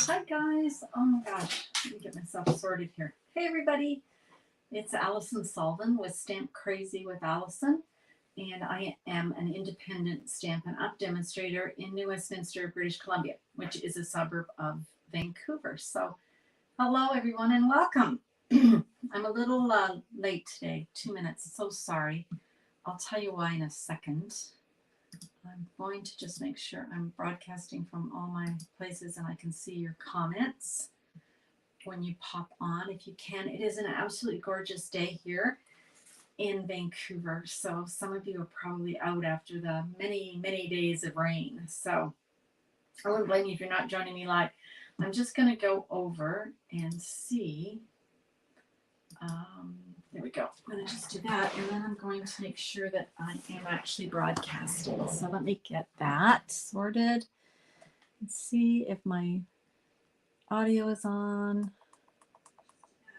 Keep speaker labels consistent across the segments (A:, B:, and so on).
A: Hi guys. Oh my gosh. Let me get myself sorted here. Hey everybody. It's Alison Sullivan with Stamp Crazy with Alison. And I am an independent Stampin' Up! Demonstrator in New Westminster, British Columbia, which is a suburb of Vancouver. So hello everyone and welcome. I'm a little late today, 2 minutes. So sorry. I'll tell you why in a second. I'm going to just make sure I'm broadcasting from all my places and I can see your comments when you pop on. If you can, it is an absolutely gorgeous day here in Vancouver. So some of you are probably out after the many, many days of rain. So I wouldn't blame you if you're not joining me live. I'm just going to go over and see. There we go. I'm going to just do that, and then I'm going to make sure that I am actually broadcasting. So let me get that sorted and see if my audio is on.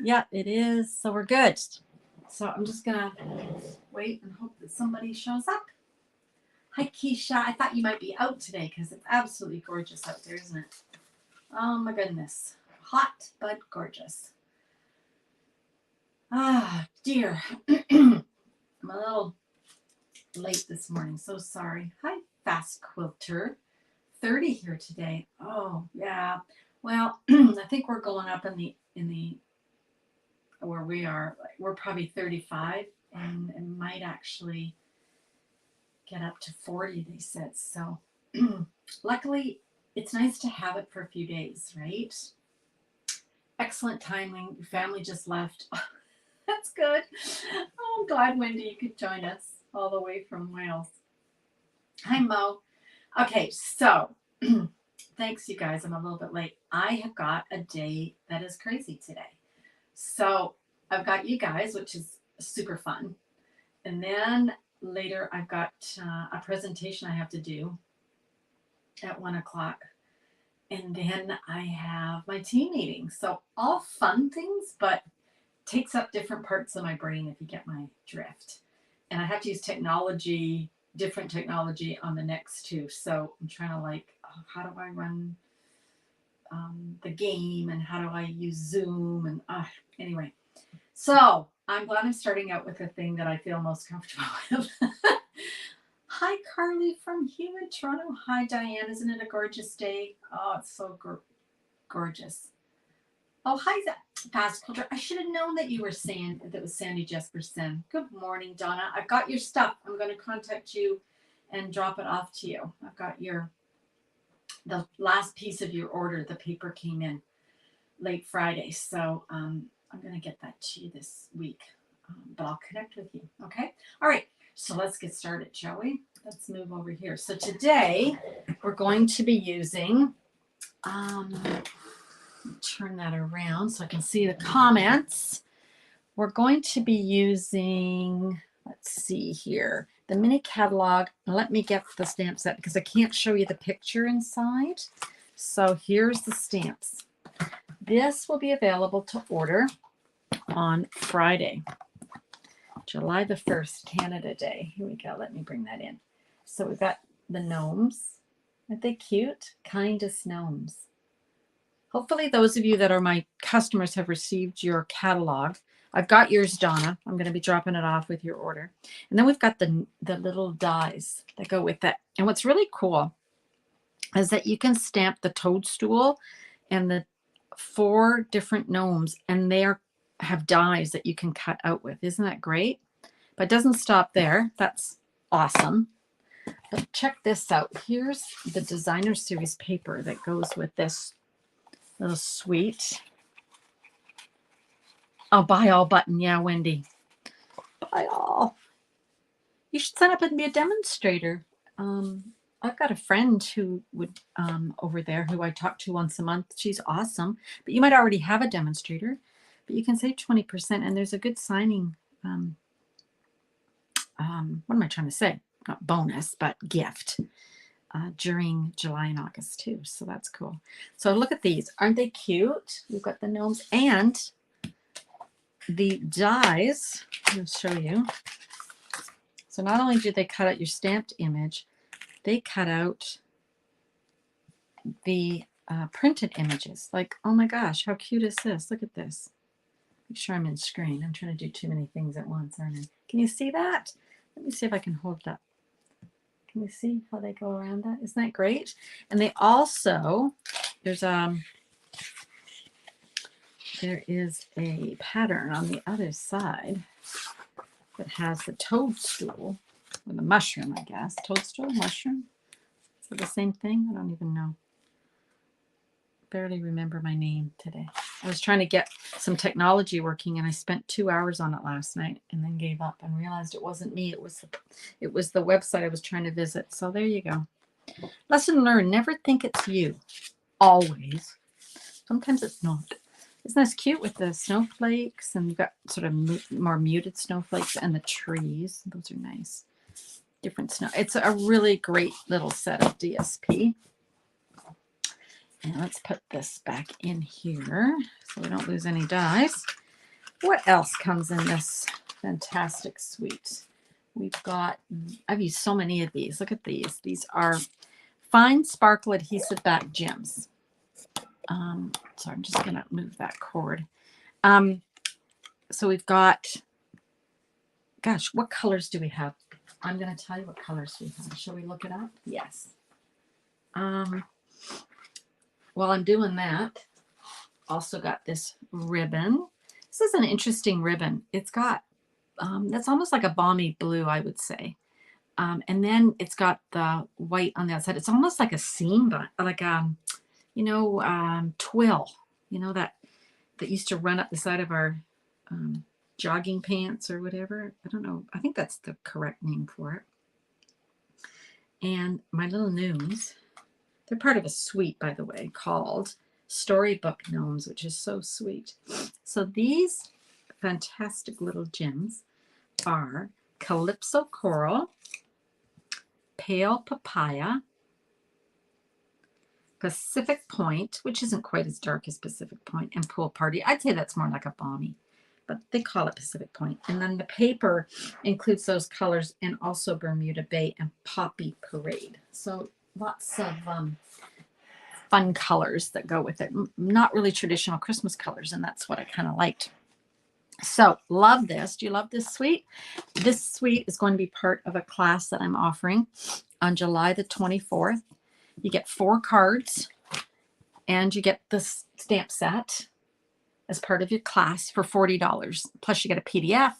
A: Yeah, it is. So we're good. So I'm just going to wait and hope that somebody shows up. Hi, Keisha. I thought you might be out today because it's absolutely gorgeous out there, isn't it? Oh, my goodness. Hot, but gorgeous. Ah, dear. I'm a little late this morning. So sorry. Hi, Fast Quilter. 30 here today. Oh, yeah. Well, I think we're going up in the where we are. We're probably 35 and it might actually get up to 40, they said. So luckily, it's nice to have it for a few days, right? Excellent timing. Your family just left. That's good. Oh, I'm glad, Wendy, you could join us all the way from Wales. Hi, Mo. Okay, so thanks, you guys. I'm a little bit late. I have got a day that is crazy today. So I've got you guys, which is super fun. And then later I've got a presentation I have to do at 1 o'clock. And then I have my team meeting. So all fun things, but takes up different parts of my brain, if you get my drift. And I have to use technology, different technology on the next two. So I'm trying to how do I run the game and how do I use Zoom and anyway. So I'm glad I'm starting out with the thing that I feel most comfortable with. Hi, Carly from here in Toronto. Hi, Diane. Isn't it a gorgeous day? Oh, it's so gorgeous. Oh, hi, Fast Quilter. I should have known that you were saying that was Sandy Jesperson. Good morning, Donna. I've got your stuff. I'm going to contact you and drop it off to you. I've got the last piece of your order. The paper came in late Friday, so I'm going to get that to you this week. But I'll connect with you. Okay. All right. So let's get started, shall we? Let's move over here. So today we're going to be using. Turn that around so I can see the comments. We're going to be using, let's see here, the Mini Catalogue. Let me get the stamp set because I can't show you the picture inside. So here's the stamps. This will be available to order on Friday, July the 1st, Canada Day. Here we go. Let me bring that in. So we've got the gnomes. Aren't they cute? Kindest Gnomes. Hopefully those of you that are my customers have received your catalog. I've got yours, Donna. I'm going to be dropping it off with your order. And then we've got the little dies that go with it. And what's really cool is that you can stamp the toadstool and the 4 different gnomes, and they have dies that you can cut out with. Isn't that great? But it doesn't stop there. That's awesome. But check this out. Here's the designer series paper that goes with this little sweet. Oh, buy all button. Yeah, Wendy. Buy all. You should sign up and be a demonstrator. I've got a friend who would over there who I talk to once a month. She's awesome. But you might already have a demonstrator. But you can save 20%, and there's a good signing. What am I trying to say? Not bonus, but gift. During July and August too. So that's cool. So look at these. Aren't they cute? We've got the gnomes and the dies. I'll show you. So not only do they cut out your stamped image, they cut out the printed images. Like, oh my gosh, how cute is this? Look at this. Make sure I'm in screen. I'm trying to do too many things at once, aren't I? Can you see that? Let me see if I can hold it up. Can you see how they go around that? Isn't that great? And they also, there is a pattern on the other side that has the toadstool, or the mushroom, I guess. Toadstool, mushroom? Is it the same thing? I don't even know. Barely remember my name today. I was trying to get some technology working, and I spent 2 hours on it last night and then gave up and realized it wasn't me. It was the website I was trying to visit. So there you go. Lesson learned. Never think it's you. Always. Sometimes it's not. Isn't this cute with the snowflakes? And you've got sort of more muted snowflakes and the trees. Those are nice. Different snow. It's a really great little set of DSP. And let's put this back in here so we don't lose any dies. What else comes in this fantastic suite? We've got, I've used so many of these. Look at these. These are fine sparkle adhesive back gems. So I'm just going to move that cord. So we've got, gosh, what colors do we have? I'm going to tell you what colors we have. Shall we look it up? Yes. While I'm doing that, also got this ribbon. This is an interesting ribbon. It's got, that's almost like a balmy blue, I would say. And then it's got the white on the outside. It's almost like a seam, but like twill, that used to run up the side of our jogging pants or whatever. I don't know. I think that's the correct name for it. And my little gnomes, they're part of a suite, by the way, called Storybook Gnomes, which is so sweet. So these fantastic little gems are Calypso Coral, Pale Papaya, Pacific Point, which isn't quite as dark as Pacific Point, and Pool Party. I'd say that's more like a balmy, but they call it Pacific Point. And then the paper includes those colors, and also Bermuda Bay and Poppy Parade. So lots of fun colors that go with it. Not really traditional Christmas colors, and that's what I kind of liked. So love this. Do you love this suite? This suite is going to be part of a class that I'm offering on July the 24th. You get 4 cards, and you get this stamp set as part of your class for $40. Plus you get a PDF.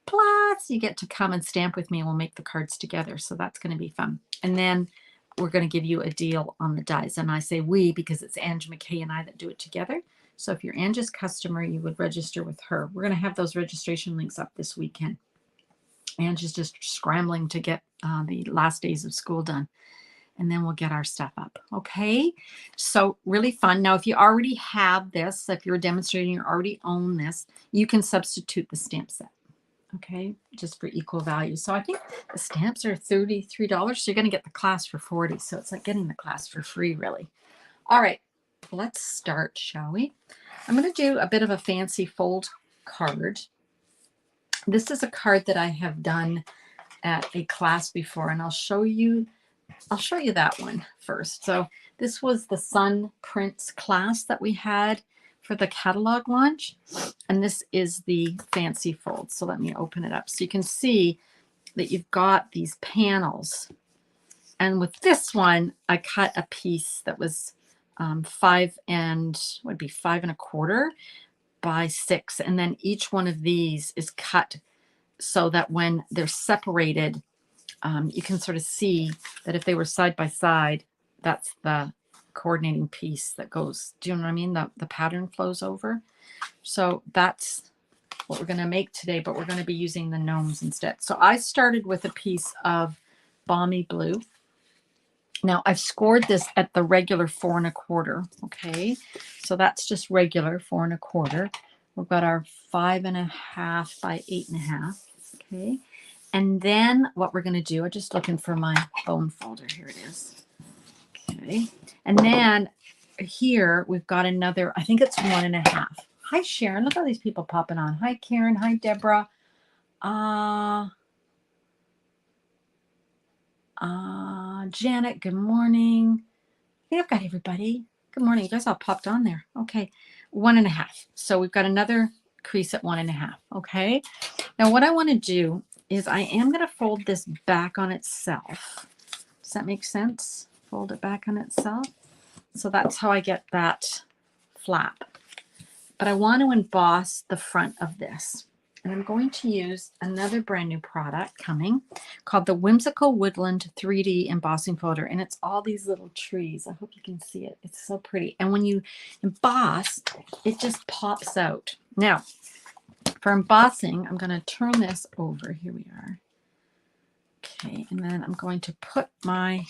A: Plus you get to come and stamp with me, and we'll make the cards together. So that's going to be fun. And then we're going to give you a deal on the dies. And I say we because it's Ange McKay and I that do it together. So if you're Ange's customer, you would register with her. We're going to have those registration links up this weekend. Ange is just scrambling to get the last days of school done. And then we'll get our stuff up. Okay. So really fun. Now, if you already have this, if you're demonstrating, you already own this, you can substitute the stamp set. Okay. Just for equal value. So I think the stamps are $33. So you're going to get the class for $40. So it's like getting the class for free, really. All right. Let's start, shall we? I'm going to do a bit of a fancy fold card. This is a card that I have done at a class before, and I'll show you that one first. So this was the Sun Prints class that we had for the catalog launch. And this is the fancy fold. So let me open it up. So you can see that you've got these panels. And with this one, I cut a piece that was 5 1/4 by 6. And then each one of these is cut so that when they're separated, you can sort of see that if they were side by side, that's the coordinating piece that goes, do you know what I mean? The pattern flows over. So that's what we're going to make today, but we're going to be using the gnomes instead. So I started with a piece of balmy blue. Now I've scored this at the regular 4 1/4. Okay. So that's just regular 4 1/4. We've got our 5 1/2 by 8 1/2. Okay. And then what we're going to do, I'm just looking for my bone folder. Here it is. Okay. And then here we've got another, I think it's 1 1/2. Hi, Sharon. Look at all these people popping on. Hi, Karen. Hi, Deborah. Janet, good morning. I think I've got everybody. good morning. You guys all popped on there. Okay. 1.5. So we've got another crease at 1.5. Okay. Now what I want to do is I am going to fold this back on itself. Does that make sense? Fold it back on itself. So that's how I get that flap. But I want to emboss the front of this. And I'm going to use another brand new product coming called the Whimsical Woodland 3D Embossing Folder. And it's all these little trees. I hope you can see it. It's so pretty. And when you emboss, it just pops out. Now, for embossing, I'm going to turn this over. Here we are. Okay, and then I'm going to put my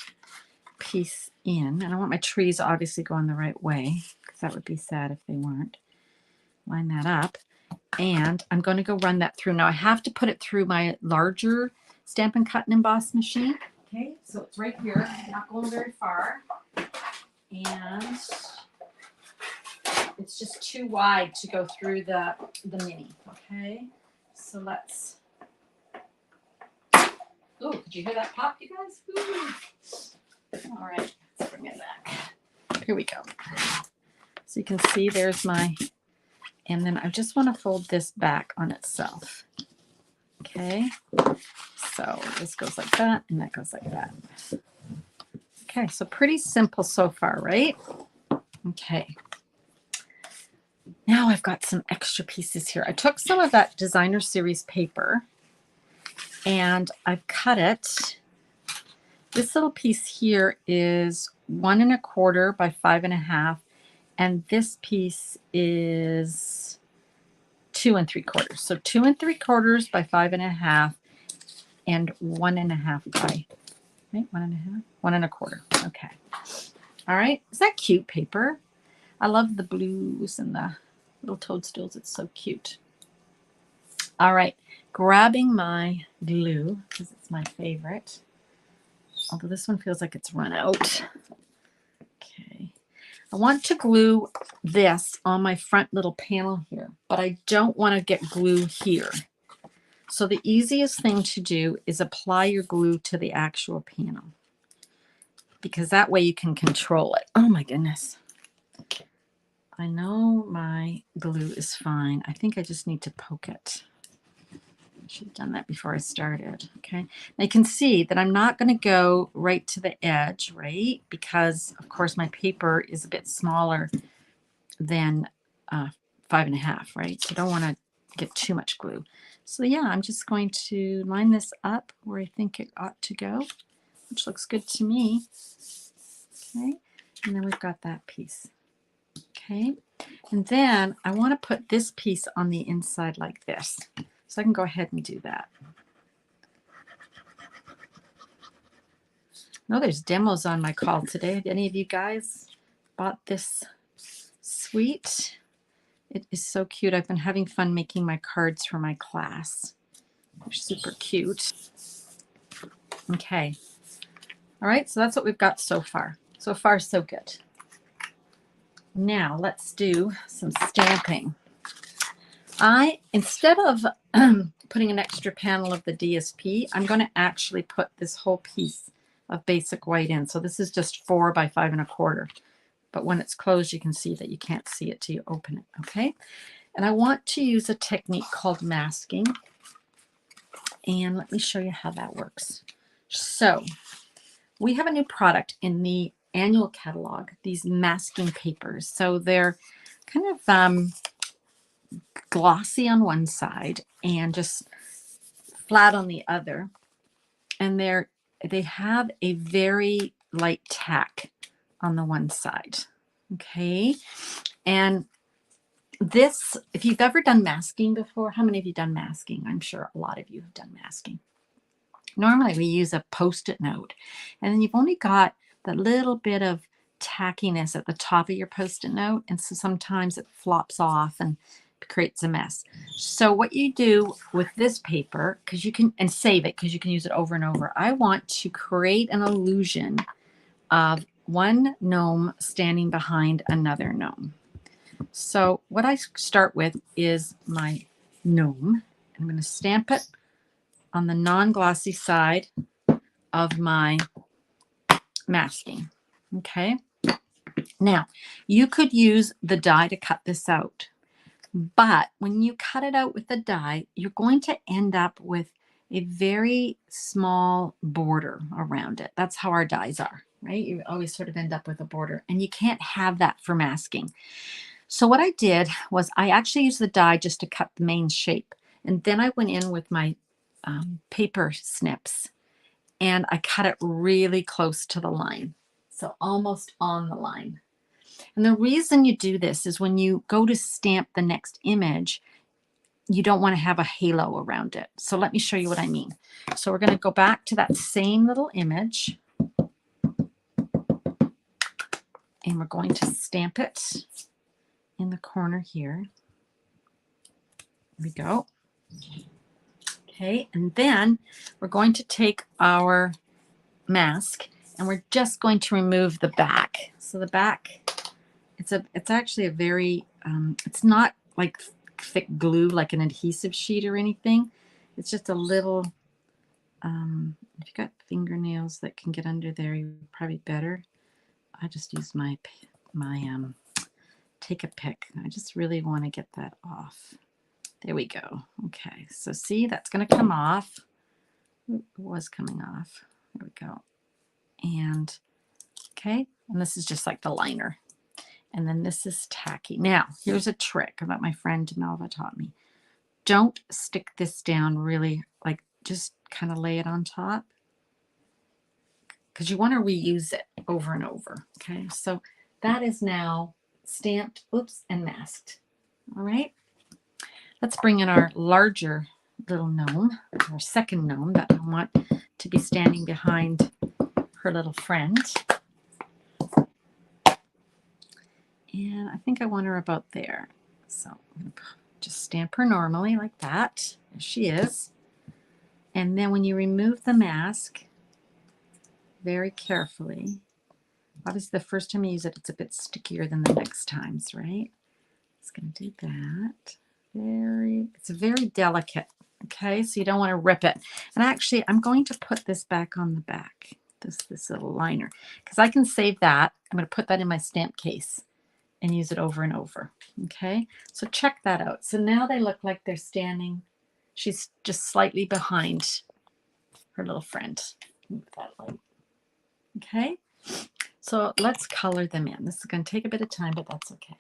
A: piece in. And I want my trees obviously going the right way, because that would be sad if they weren't. Line that up. And I'm going to go run that through. Now I have to put it through my larger Stampin' Cut and Emboss machine. Okay, so it's right here. It's not going very far. And it's just too wide to go through the mini. Okay, so let's. Oh, could you hear that pop, you guys? Ooh. All right, let's bring it back. Here we go. So you can see there's my. And then I just want to fold this back on itself. Okay, so this goes like that, and that goes like that. Okay, so pretty simple so far, right? Okay. Now I've got some extra pieces here. I took some of that designer series paper, and I've cut it. This little piece here is 1 1/4 by 5 1/2. And this piece is 2 3/4. So 2 3/4 by 5 1/2 and 1 1/2 by, right? 1 1/2, 1 1/4. Okay. All right. Is that cute paper? I love the blues and the little toadstools. It's so cute. All right. Grabbing my glue because it's my favorite. Although this one feels like it's run out. Okay. I want to glue this on my front little panel here, but I don't want to get glue here. So the easiest thing to do is apply your glue to the actual panel, because that way you can control it. Oh my goodness. I know my glue is fine. I think I just need to poke it. I should have done that before I started. Okay. Now you can see that I'm not going to go right to the edge, right? Because of course my paper is a bit smaller than 5 1/2, right? So I don't want to get too much glue. So yeah, I'm just going to line this up where I think it ought to go, which looks good to me. Okay. And then we've got that piece. Okay. And then I want to put this piece on the inside like this. So I can go ahead and do that. No, there's demos on my call today. Have any of you guys bought this suite? It is so cute. I've been having fun making my cards for my class. They're super cute. Okay. All right, so that's what we've got so far. So far, so good. Now let's do some stamping. Instead of putting an extra panel of the DSP, I'm going to actually put this whole piece of basic white in. So this is just 4 by 5 1/4. But when it's closed, you can see that you can't see it till you open it. Okay. And I want to use a technique called masking. And let me show you how that works. So we have a new product in the annual catalog, these masking papers. So they're kind of glossy on one side and just flat on the other, and they have a very light tack on the one side. Okay, and this, if you've ever done masking before, how many of you done masking? I'm sure a lot of you have done masking. Normally we use a post-it note, and then you've only got that little bit of tackiness at the top of your post-it note, and so sometimes it flops off and creates a mess. So what you do with this paper, because you can, and save it because you can use it over and over, I want to create an illusion of one gnome standing behind another gnome. So what I start with is my gnome. I'm going to stamp it on the non-glossy side of my masking. Okay. Now, you could use the die to cut this out, but when you cut it out with the die, you're going to end up with a very small border around it. That's how our dies are, right? You always sort of end up with a border, and you can't have that for masking. So what I did was I actually used the die just to cut the main shape. And then I went in with my paper snips and I cut it really close to the line. So almost on the line. And the reason you do this is when you go to stamp the next image, you don't want to have a halo around it. So let me show you what I mean. So we're going to go back to that same little image and we're going to stamp it in the corner here. There we go. Okay, and then we're going to take our mask and we're just going to remove the back. So the back, it's actually a very, it's not like thick glue like an adhesive sheet or anything. It's just a little, if you've got fingernails that can get under there, you're probably better. I just use my take a pick. I just really want to get that off. There we go. Okay, so see, that's going to come off. It was coming off. There we go. And okay, and this is just like the liner. And then this is tacky. Now, here's a trick that my friend Melva taught me. Don't stick this down really, like just kind of lay it on top because you want to reuse it over and over. Okay, so that is now stamped, oops, and masked. All right, let's bring in our larger little gnome, our second gnome that I want to be standing behind her little friend. And I think I want her about there. So I'm going to just stamp her normally like that. There she is. And then when you remove the mask, very carefully, obviously the first time you use it, it's a bit stickier than the next times, right? It's going to do that. It's very delicate, okay? So you don't want to rip it. And actually, I'm going to put this back on the back, this little liner, because I can save that. I'm going to put that in my stamp case and use it over and over, okay? So check that out. So now they look like they're standing. She's just slightly behind her little friend. Move that light. Okay, so let's color them in. This is going to take a bit of time, but that's okay.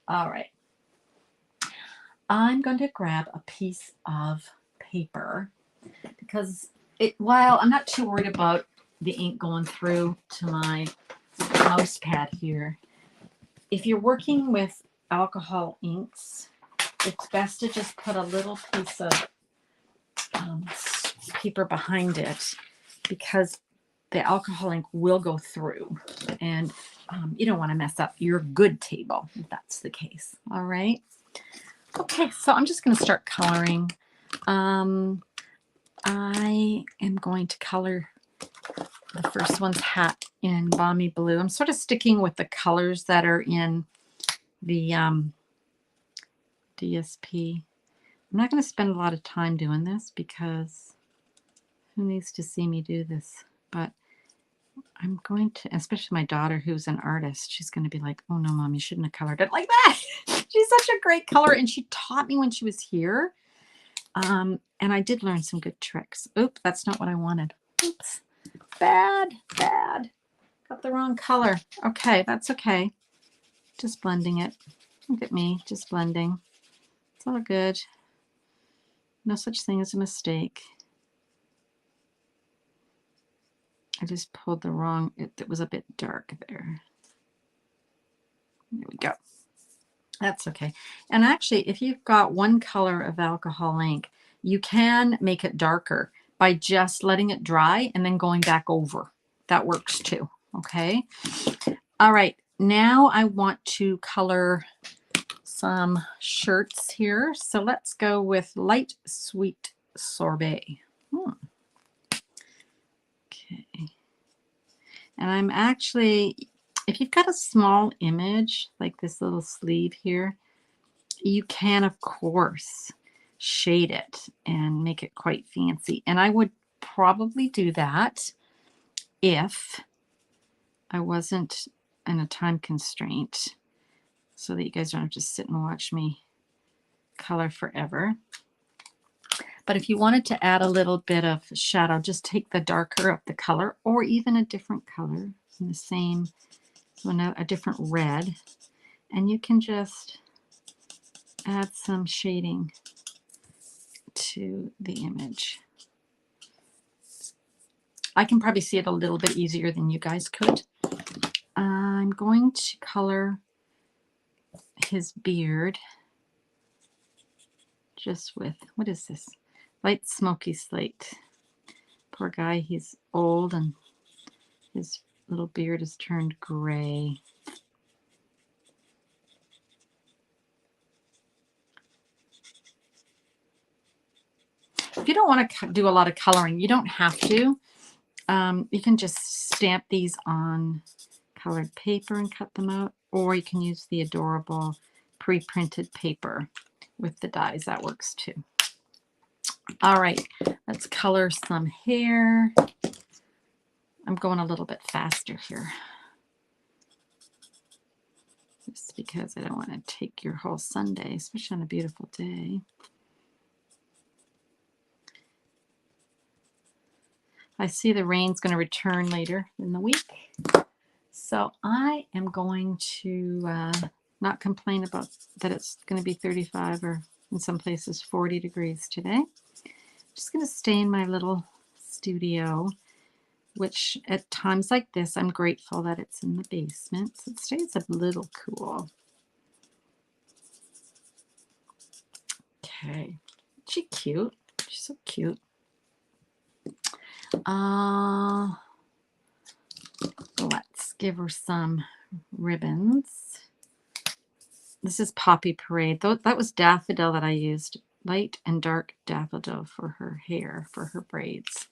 A: All right. I'm going to grab a piece of paper because while I'm not too worried about the ink going through to my mouse pad here, if you're working with alcohol inks, it's best to just put a little piece of paper behind it because the alcohol ink will go through and you don't want to mess up your good table if that's the case. All right. Okay, so I'm just going to start coloring. I am going to color the first one's hat in Balmy Blue. I'm sort of sticking with the colors that are in the DSP. I'm not going to spend a lot of time doing this because who needs to see me do this? But I'm going to, especially my daughter who's an artist, she's going to be like, oh no, Mom, you shouldn't have colored it like that. She's such a great color and she taught me when she was here. And I did learn some good tricks. Oops, that's not what I wanted. Oops, bad. Got the wrong color. Okay, that's okay. Just blending it. Look at me, just blending. It's all good. No such thing as a mistake. I just pulled the wrong, it was a bit dark there. There we go. That's okay. And actually, if you've got one color of alcohol ink, you can make it darker by just letting it dry and then going back over. That works too, okay? All right, now I want to color some shirts here. So let's go with Light Sweet Sorbet. Okay. And I'm actually, if you've got a small image, like this little sleeve here, you can, of course, shade it and make it quite fancy. And I would probably do that if I wasn't in a time constraint so that you guys don't have to sit and watch me color forever. But if you wanted to add a little bit of shadow, just take the darker of the color or even a different color in the same, so now a different red, and you can just add some shading to the image. I can probably see it a little bit easier than you guys could. I'm going to color his beard just with, what is this? Light smoky slate. Poor guy, he's old and his little beard has turned gray. If you don't want to do a lot of coloring, you don't have to. You can just stamp these on colored paper and cut them out, or you can use the adorable pre-printed paper with the dies. That works too. All right, let's color some hair. I'm going a little bit faster here, just because I don't want to take your whole Sunday, especially on a beautiful day. I see the rain's going to return later in the week, so I am going to not complain about that it's going to be 35 or in some places 40 degrees today. Just going to stay in my little studio, which at times like this, I'm grateful that it's in the basement, so it stays a little cool. Okay, she's cute. She's so cute. Let's give her some ribbons. This is Poppy Parade. That was daffodil that I used. Light and dark daffodil for her hair, for her braids.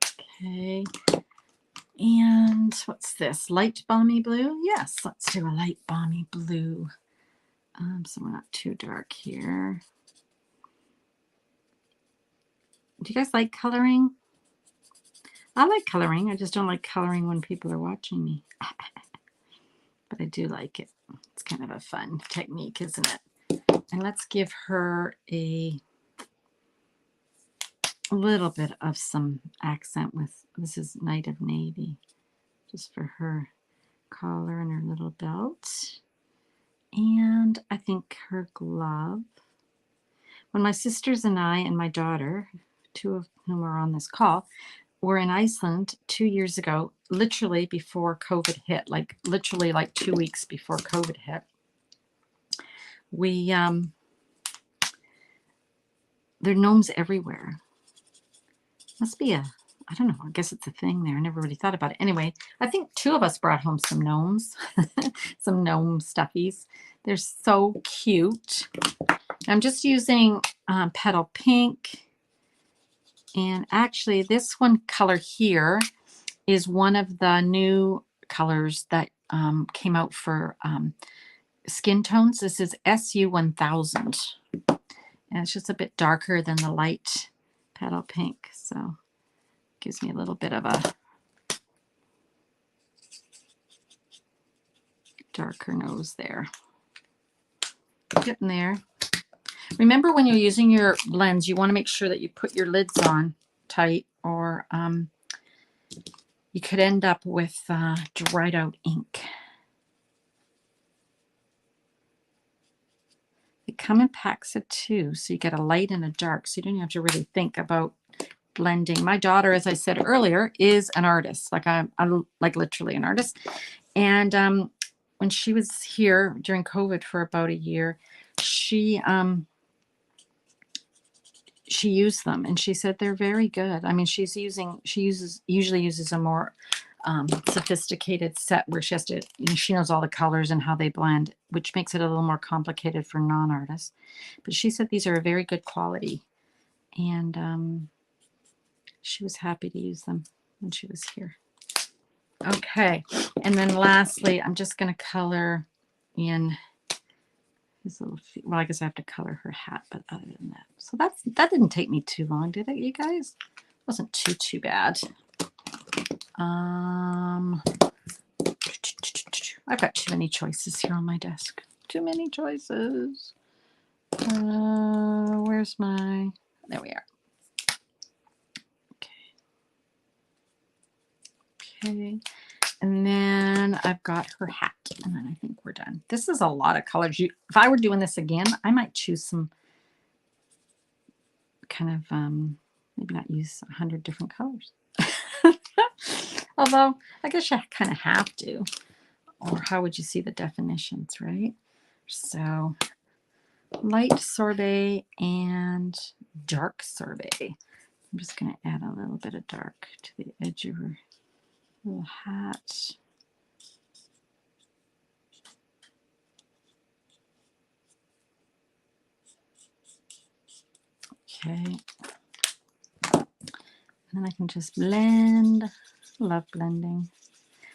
A: Okay. And what's this? Light balmy blue? Yes, let's do a light balmy blue. So we're not too dark here. Do you guys like coloring? I like coloring. I just don't like coloring when people are watching me. But I do like it. It's kind of a fun technique, isn't it? And let's give her a little bit of some accent with, this is Night of Navy, just for her collar and her little belt. And I think her glove. When my sisters and I and my daughter, two of whom are on this call, were in Iceland 2 years ago, literally before COVID hit, like literally like 2 weeks before COVID hit. We, there are gnomes everywhere. Must be a, I don't know, I guess it's a thing there. I never really thought about it. Anyway, I think 2 of us brought home some gnomes, some gnome stuffies. They're so cute. I'm just using Petal Pink. And actually, this one color here is one of the new colors that came out for skin tones. This is SU1000. And it's just a bit darker than the light Petal Pink. So gives me a little bit of a darker nose there. Getting there. Remember, when you're using your blends, you want to make sure that you put your lids on tight, or you could end up with dried out ink. They come in packs of 2, so you get a light and a dark, so you don't have to really think about blending. My daughter, as I said earlier, is an artist. Like I'm like literally an artist. And when she was here during COVID for about a year, she used them, and she said they're very good. I mean, she usually uses a more sophisticated set where she has to, she knows all the colors and how they blend, which makes it a little more complicated for non-artists. But she said these are a very good quality, and she was happy to use them when she was here. Okay, and then lastly, I'm just going to color in his little feet. Well, I guess I have to color her hat, but other than that, so that didn't take me too long, did it, you guys? It wasn't too bad. I've got too many choices here on my desk. Too many choices. Where's my... There we are. Okay. And then I've got her hat. And then I think we're done. This is a lot of colors. If I were doing this again, I might choose some kind of, maybe not use 100 different colors. Although, I guess you kind of have to. Or how would you see the definitions, right? So, light sorbet and dark sorbet. I'm just going to add a little bit of dark to the edge of her little hat. Okay. And then I can just blend. Love blending.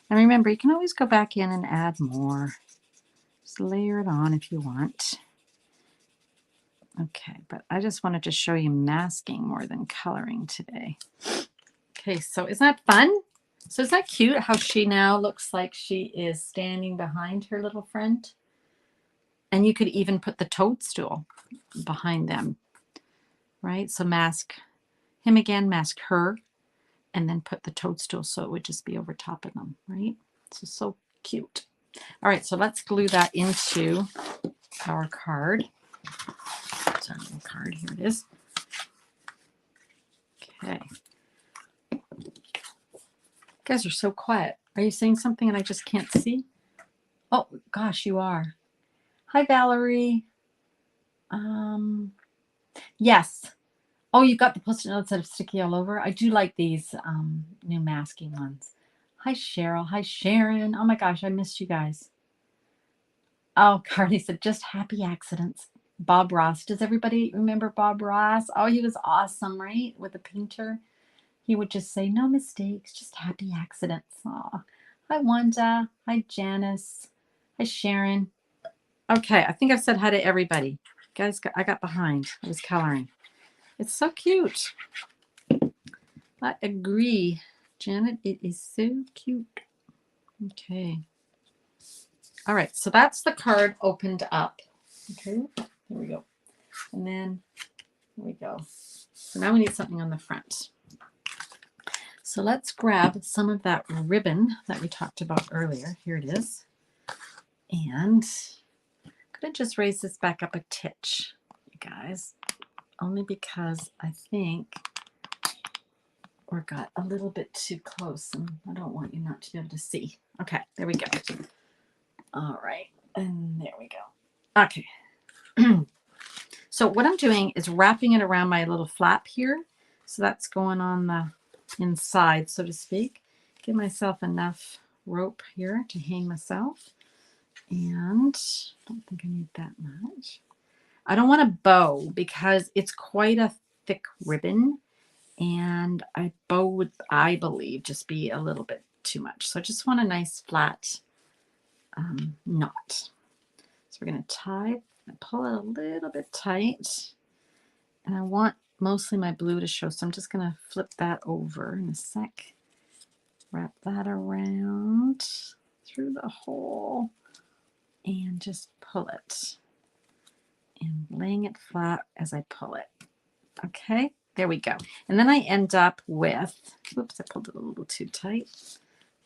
A: And remember, you can always go back in and add more. Just layer it on if you want. Okay, but I just wanted to show you masking more than coloring today. Okay, so isn't that fun? So isn't that cute how she now looks like she is standing behind her little friend? And you could even put the toadstool behind them, right? So mask him again, mask her, and then put the toadstool so it would just be over top of them, right? So cute. All right, so let's glue that into our card. It's our little card. Here it is. Okay. You guys are so quiet. Are you saying something and I just can't see? Oh, gosh, you are. Hi, Valerie. Yes. Oh, you've got the post-it notes that are sticky all over. I do like these new masking ones. Hi, Cheryl. Hi, Sharon. Oh, my gosh, I missed you guys. Oh, Carly said, just happy accidents. Bob Ross. Does everybody remember Bob Ross? Oh, he was awesome, right? With a painter. He would just say, no mistakes, just happy accidents. Aw. Hi, Wanda. Hi, Janice. Hi, Sharon. Okay, I think I've said hi to everybody. Guys, I got behind. I was coloring. It's so cute. I agree, Janet. It is so cute. Okay. All right, so that's the card opened up. Okay, there we go. And then here we go. So now we need something on the front. So let's grab some of that ribbon that we talked about earlier. Here it is. And I'm going to just raise this back up a titch, you guys. Only because I think we got a little bit too close and I don't want you not to be able to see. Okay, there we go. All right, and there we go. Okay. So what I'm doing is wrapping it around my little flap here. So that's going on the inside, so to speak. Give myself enough rope here to hang myself. And I don't think I need that much. I don't want a bow because it's quite a thick ribbon. And a bow would, I believe, just be a little bit too much. So I just want a nice flat knot. So we're going to tie, pull it a little bit tight. And I want mostly my blue to show. So I'm just going to flip that over in a sec. Wrap that around through the hole and just pull it. And laying it flat as I pull it. Okay, there we go. And then I end up with, whoops, I pulled it a little too tight.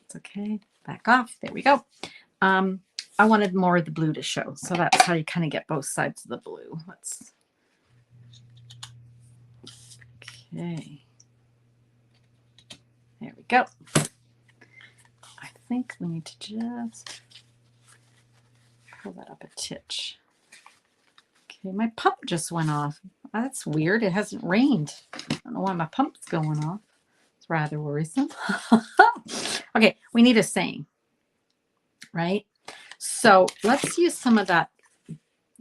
A: It's okay, back off, there we go. I wanted more of the blue to show, so that's how you kind of get both sides of the blue. Okay, there we go. I think we need to just pull that up a titch. Okay, my pump just went off. That's weird. It hasn't rained. I don't know why my pump's going off. It's rather worrisome. Okay, we need a saying, right? So let's use some of that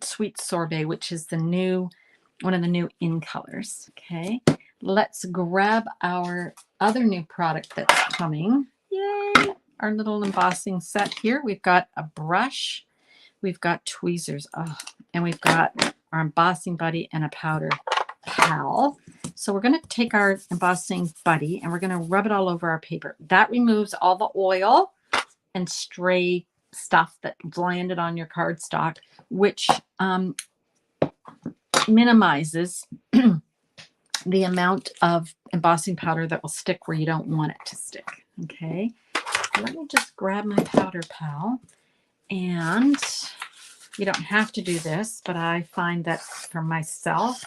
A: sweet sorbet, which is one of the new in colors. Okay, let's grab our other new product that's coming. Yay! Our little embossing set here. We've got a brush. We've got tweezers. Oh, and we've got our embossing buddy and a powder pal. So we're going to take our embossing buddy and we're going to rub it all over our paper. That removes all the oil and stray stuff that landed on your cardstock, which minimizes the amount of embossing powder that will stick where you don't want it to stick. Okay, so let me just grab my powder pal, and you don't have to do this, but I find that for myself,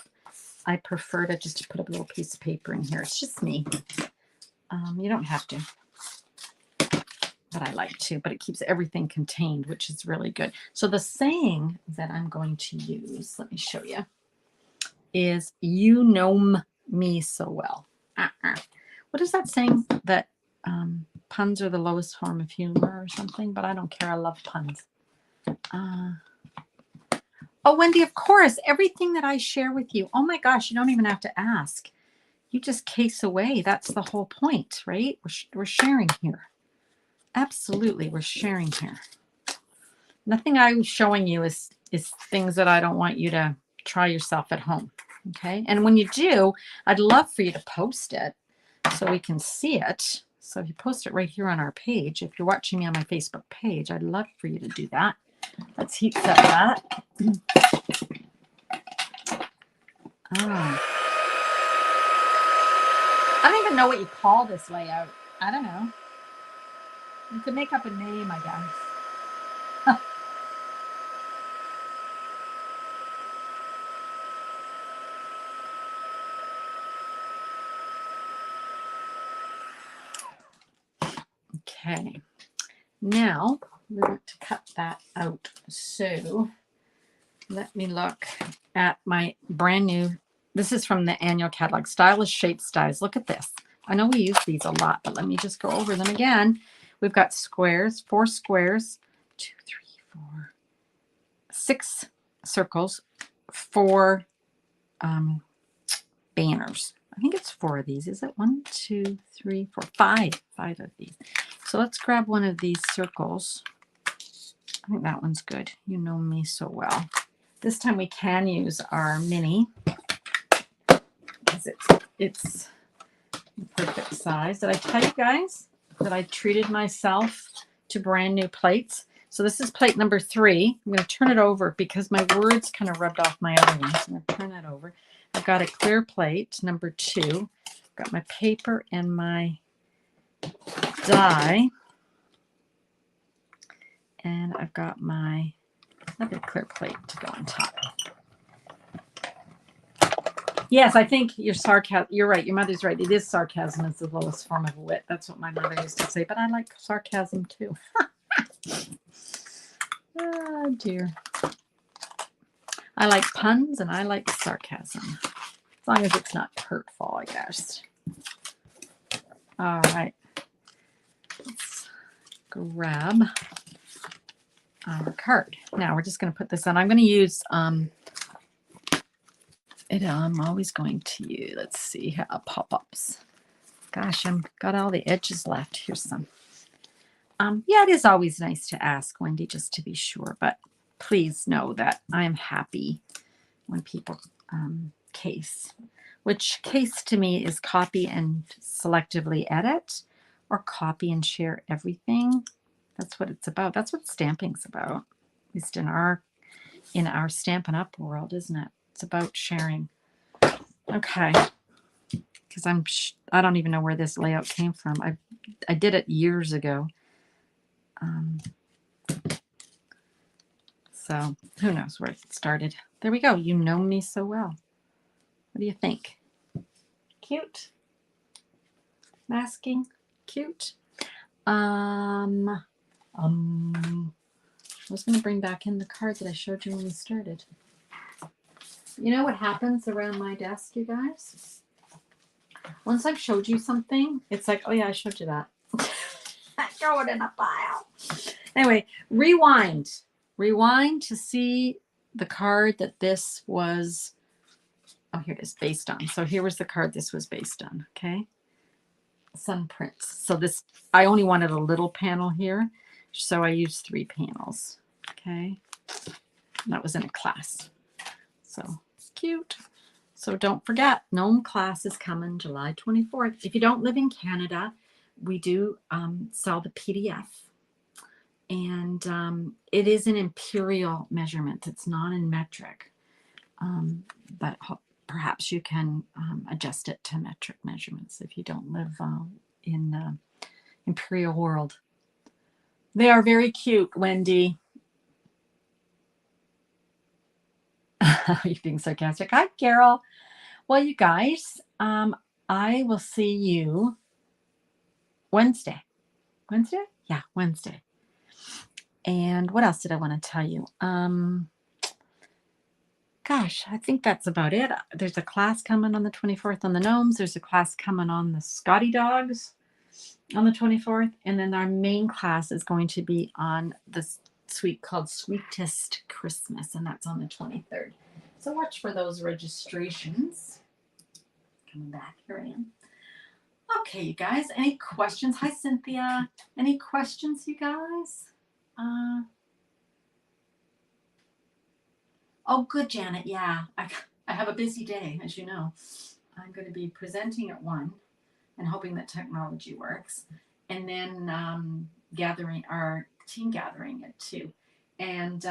A: I prefer to just put a little piece of paper in here. It's just me. You don't have to, but I like to, but it keeps everything contained, which is really good. So the saying that I'm going to use, let me show you, is "you know me so well." What is that saying? That puns are the lowest form of humor or something, but I don't care. I love puns. Oh, Wendy, of course, everything that I share with you. Oh my gosh, you don't even have to ask. You just case away. That's the whole point, right? We're sharing here. Absolutely, we're sharing here. Nothing I'm showing you is things that I don't want you to try yourself at home. Okay, and when you do, I'd love for you to post it so we can see it. So if you post it right here on our page, if you're watching me on my Facebook page, I'd love for you to do that. Let's heat set that. Oh. I don't even know what you call this layout. I don't know. You could make up a name, I guess. Okay. Now we're going to cut that out. So let me look at my brand new, this is from the annual catalog, Stylish Shape Styles. Look at this. I know we use these a lot, but let me just go over them again. We've got squares, 4 squares, 2, 3, 4, 6 circles, 4 banners. I think it's 4 of these. Is it 1, 2, 3, 4, 5? 5 of these. So let's grab one of these circles. I think that one's good. You know me so well. This time we can use our mini because it's the perfect size. Did I tell you guys that I treated myself to brand new plates? So this is plate number 3. I'm going to turn it over because my words kind of rubbed off my other ones. I'm going to turn that over. I've got a clear plate, number 2. I've got my paper and my die. And I've got my another clear plate to go on top. Yes, I think you're right. Your mother's right. It is sarcasm is the lowest form of wit. That's what my mother used to say. But I like sarcasm too. Oh dear. I like puns and I like sarcasm. As long as it's not hurtful, I guess. All right. Let's grab our card. Now we're just going to put this on. I'm going to use I'm always going to use, let's see, pop-ups. Gosh, I've got all the edges left. Here's some. Yeah, it is always nice to ask, Wendy, just to be sure, but please know that I'm happy when people case, which case to me is copy and selectively edit, or copy and share everything. That's what it's about. That's what stamping's about, at least in our Stampin' Up world, isn't it? It's about sharing. Okay, because I don't even know where this layout came from. I did it years ago. So who knows where it started. There we go. You know me so well. What do you think? Cute? Masking? Cute? I was going to bring back in the card that I showed you when we started. You know what happens around my desk, you guys? Once I've showed you something, it's like, oh yeah, I showed you that. I throw it in a pile. Anyway, rewind. Rewind to see the card that this was, oh, here it is, based on. So here was the card this was based on, okay? Sun Prince. So this, I only wanted a little panel here, so I used 3 panels, okay? And that was in a class. So cute. So don't forget, Gnome class is coming July 24th. If you don't live in Canada, we do sell the PDF. And it is in imperial measurements. It's not in metric, but perhaps you can adjust it to metric measurements if you don't live in the imperial world. They are very cute, Wendy. You're being sarcastic. Hi, Carol. Well, you guys, I will see you Wednesday. Wednesday? Yeah, Wednesday. And what else did I want to tell you? Gosh, I think that's about it. There's a class coming on the 24th on the gnomes. There's a class coming on the Scotty dogs on the 24th. And then our main class is going to be on this suite called Sweetest Christmas, and that's on the 23rd. So watch for those registrations. Coming back, here I am. Okay, you guys, any questions? Hi, Cynthia. Any questions, you guys? Oh, good, Janet. Yeah, I have a busy day, as you know. I'm going to be presenting at 1 and hoping that technology works. And then gathering our team gathering at 2. And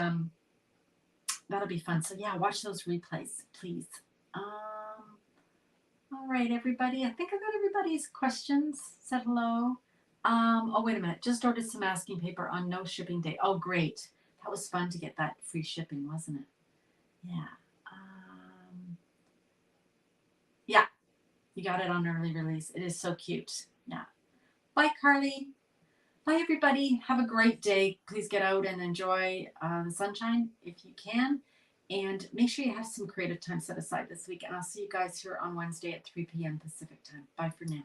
A: that'll be fun. So, yeah, watch those replays, please. All right, everybody. I think I got everybody's questions. Said hello. Oh, wait a minute. Just ordered some masking paper on no shipping day. Oh, great. That was fun to get that free shipping, wasn't it? Yeah. Yeah. You got it on early release. It is so cute. Yeah. Bye, Carly. Bye, everybody. Have a great day. Please get out and enjoy the sunshine if you can. And make sure you have some creative time set aside this week. And I'll see you guys here on Wednesday at 3 p.m. Pacific time. Bye for now.